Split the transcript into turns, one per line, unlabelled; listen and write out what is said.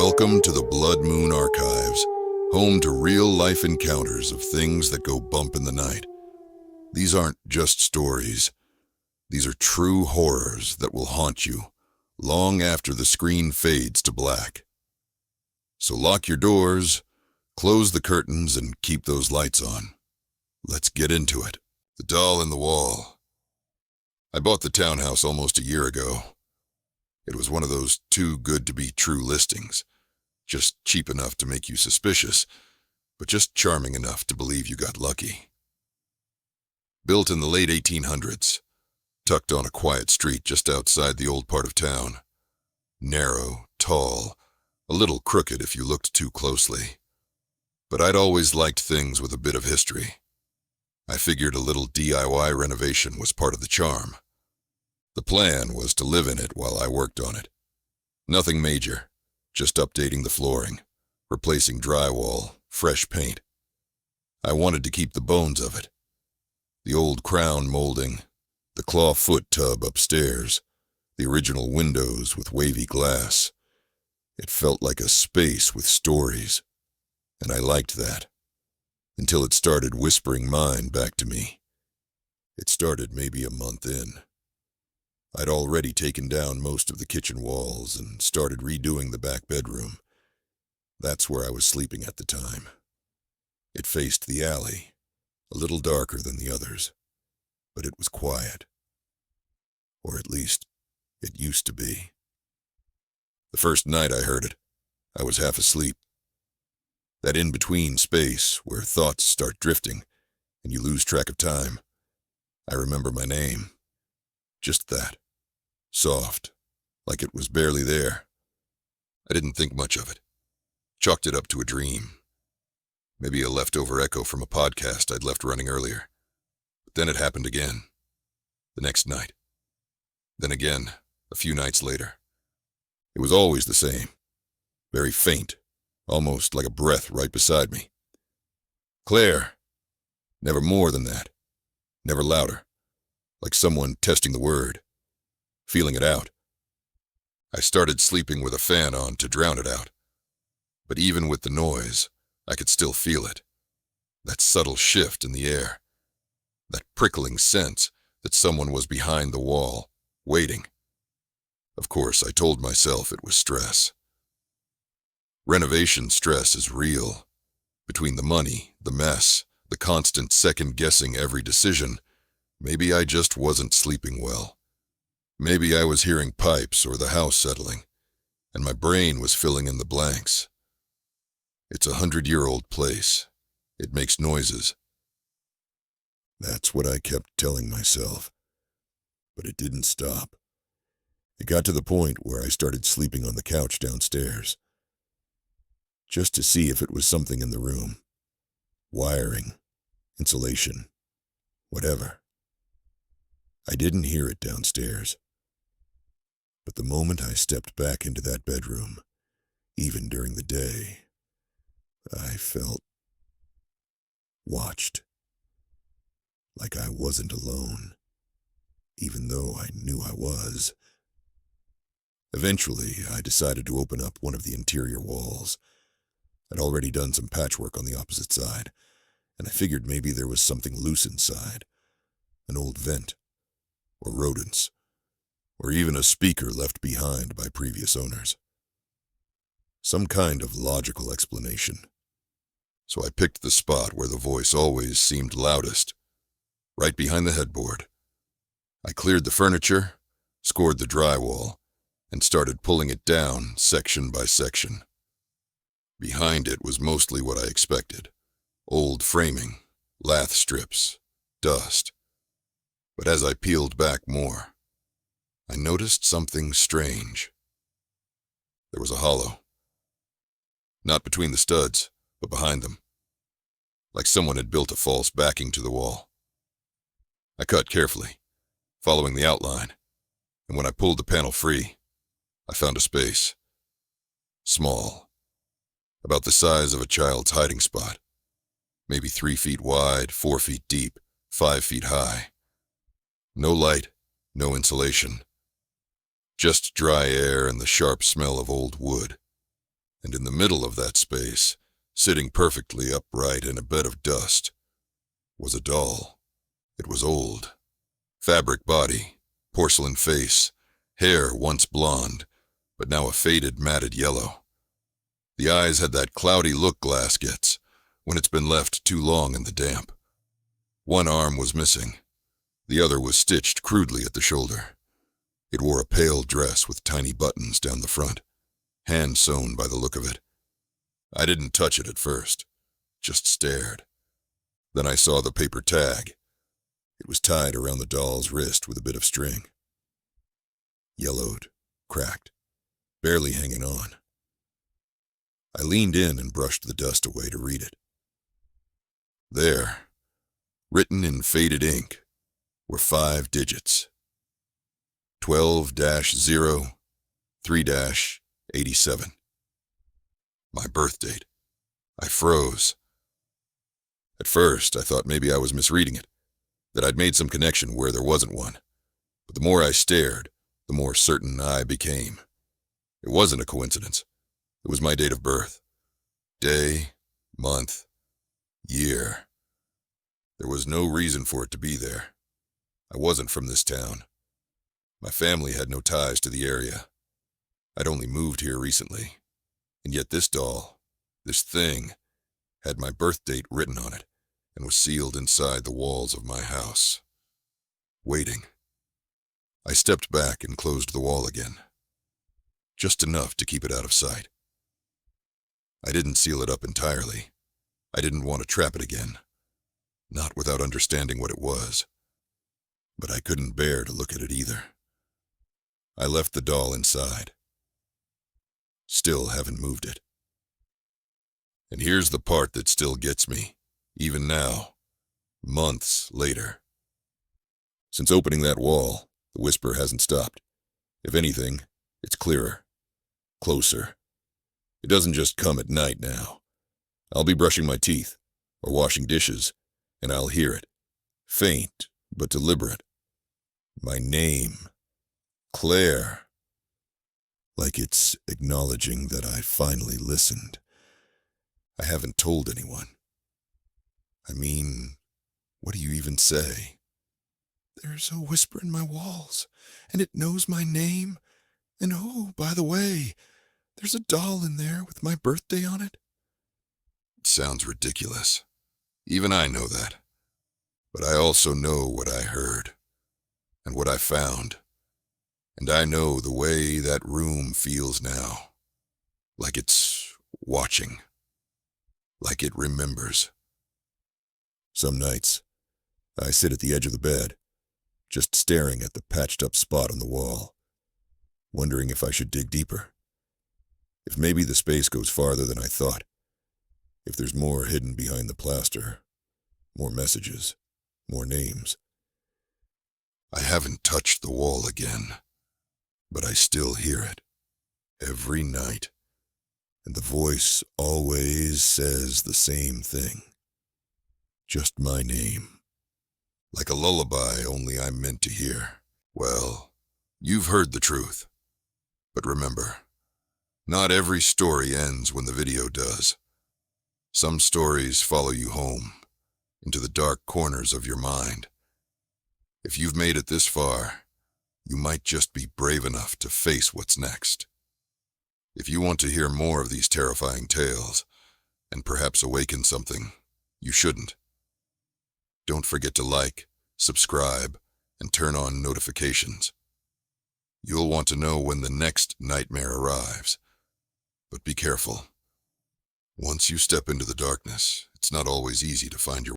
Welcome to the Blood Moon Archives, home to real-life encounters of things that go bump in the night. These aren't just stories. These are true horrors that will haunt you long after the screen fades to black. So lock your doors, close the curtains, and keep those lights on. Let's get into it. The doll in the wall. I bought the townhouse almost a year ago. It was one of those too-good-to-be-true listings. Just cheap enough to make you suspicious, but just charming enough to believe you got lucky. Built in the late 1800s, tucked on a quiet street just outside the old part of town. Narrow, tall, a little crooked if you looked too closely. But I'd always liked things with a bit of history. I figured a little DIY renovation was part of the charm. The plan was to live in it while I worked on it. Nothing major, just updating the flooring, replacing drywall, fresh paint. I wanted to keep the bones of it. The old crown molding, the claw-foot tub upstairs, the original windows with wavy glass. It felt like a space with stories, and I liked that, until it started whispering mine back to me. It started maybe a month in. I'd already taken down most of the kitchen walls and started redoing the back bedroom. That's where I was sleeping at the time. It faced the alley, a little darker than the others, but it was quiet. Or at least, it used to be. The first night I heard it, I was half asleep. That in-between space where thoughts start drifting and you lose track of time. I remember my name. Just that. Soft, like it was barely there. I didn't think much of it. Chalked it up to a dream. Maybe a leftover echo from a podcast I'd left running earlier. But then it happened again. The next night. Then again, a few nights later. It was always the same. Very faint, almost like a breath right beside me. Claire. Never more than that. Never louder. Like someone testing the word. Feeling it out. I started sleeping with a fan on to drown it out. But even with the noise, I could still feel it. That subtle shift in the air. That prickling sense that someone was behind the wall, waiting. Of course, I told myself it was stress. Renovation stress is real. Between the money, the mess, the constant second-guessing every decision, maybe I just wasn't sleeping well. Maybe I was hearing pipes or the house settling, and my brain was filling in the blanks. It's a 100-year-old place. It makes noises. That's what I kept telling myself. But it didn't stop. It got to the point where I started sleeping on the couch downstairs. Just to see if it was something in the room. Wiring, insulation, whatever. I didn't hear it downstairs. But the moment I stepped back into that bedroom, even during the day, I felt watched. Like I wasn't alone, even though I knew I was. Eventually, I decided to open up one of the interior walls. I'd already done some patchwork on the opposite side, and I figured maybe there was something loose inside. An old vent, or rodents, or even a speaker left behind by previous owners. Some kind of logical explanation. So I picked the spot where the voice always seemed loudest, right behind the headboard. I cleared the furniture, scored the drywall, and started pulling it down section by section. Behind it was mostly what I expected. Old framing, lath strips, dust. But as I peeled back more, I noticed something strange. There was a hollow. Not between the studs, but behind them. Like someone had built a false backing to the wall. I cut carefully, following the outline, and when I pulled the panel free, I found a space. Small. About the size of a child's hiding spot. Maybe 3 feet wide, 4 feet deep, 5 feet high. No light, no insulation. Just dry air and the sharp smell of old wood. middle of that space, sitting perfectly upright in a bed of dust, was a doll. It was old. Fabric body, porcelain face, hair once blonde, but now a faded, matted yellow. The eyes had that cloudy look glass gets when it's been left too long in the damp. One arm was missing. The other was stitched crudely at the shoulder. It wore a pale dress with tiny buttons down the front, hand-sewn by the look of it. I didn't touch it at first, just stared. Then I saw the paper tag. It was tied around the doll's wrist with a bit of string. Yellowed, cracked, barely hanging on. I leaned in and brushed the dust away to read it. There, written in faded ink, were 5 digits. 12-0, 3-87. My birth date. I froze. At first, I thought maybe I was misreading it, that I'd made some connection where there wasn't one. But the more I stared, the more certain I became. It wasn't a coincidence. It was my date of birth. Day, month, year. There was no reason for it to be there. I wasn't from this town. My family had no ties to the area. I'd only moved here recently. And yet this doll, this thing, had my birth date written on it and was sealed inside the walls of my house. Waiting. I stepped back and closed the wall again. Just enough to keep it out of sight. I didn't seal it up entirely. I didn't want to trap it again. Not without understanding what it was. But I couldn't bear to look at it either. I left the doll inside. Still haven't moved it. And here's the part that still gets me, even now, months later. Since opening that wall, the whisper hasn't stopped. If anything, it's clearer, closer. It doesn't just come at night now. I'll be brushing my teeth, or washing dishes, and I'll hear it. Faint, but deliberate. My name. Claire. Like it's acknowledging that I finally listened. I haven't told anyone. I mean, what do you even say? There's a whisper in my walls, and it knows my name. And oh, by the way, there's a doll in there with my birthday on it. It sounds ridiculous. Even I know that. But I also know what I heard, and what I found. And I know the way that room feels now. Like it's watching. Like it remembers. Some nights, I sit at the edge of the bed, just staring at the patched-up spot on the wall, wondering if I should dig deeper. If maybe the space goes farther than I thought. If there's more hidden behind the plaster. More messages. More names. I haven't touched the wall again, but I still hear it. Every night. And the voice always says the same thing. Just my name. Like a lullaby only I'm meant to hear. Well, you've heard the truth. But remember, not every story ends when the video does. Some stories follow you home, into the dark corners of your mind. If you've made it this far, you might just be brave enough to face what's next. If you want to hear more of these terrifying tales, and perhaps awaken something, you shouldn't. Don't forget to like, subscribe, and turn on notifications. You'll want to know when the next nightmare arrives. But be careful. Once you step into the darkness, it's not always easy to find your